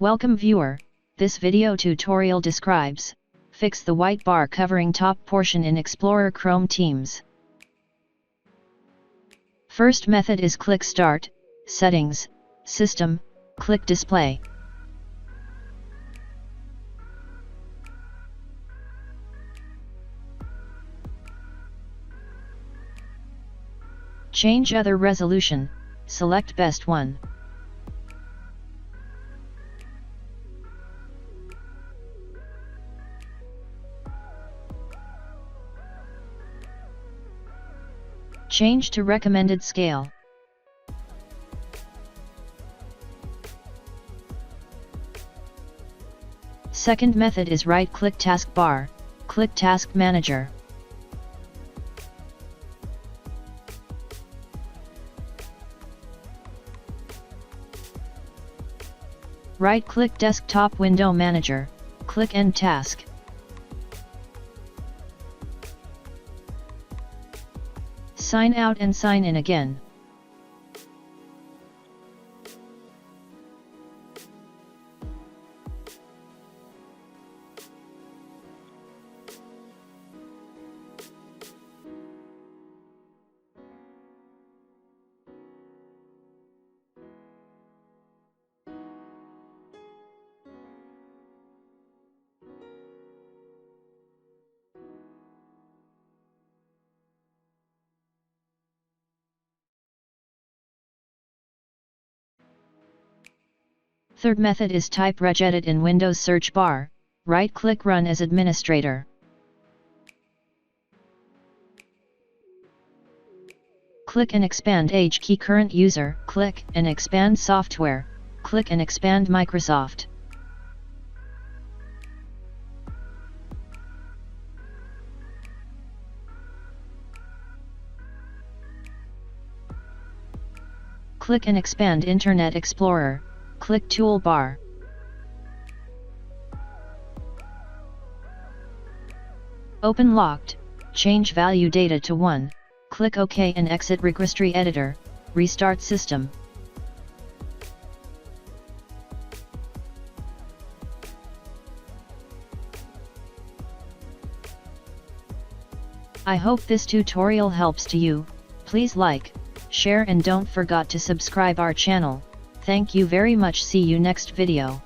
Welcome viewer, this video tutorial describes, fix the white bar covering top portion in Explorer Chrome Teams. First method is click Start, Settings, System, click Display. Change Other Resolution, select Best One. Change to Recommended Scale. Second method is right-click Taskbar, click Task Manager. Right-click Desktop Window Manager, click End Task. Sign out and sign in again. Third method is type regedit in Windows search bar, right-click Run as Administrator. Click and expand H key Current User, click and expand Software, click and expand Microsoft. Click and expand Internet Explorer, click Toolbar. Open Locked, change value data to 1, click OK and exit Registry Editor, restart system. I hope this tutorial helps to you. Please like, share and don't forget to subscribe our channel. Thank you very much. See you next video.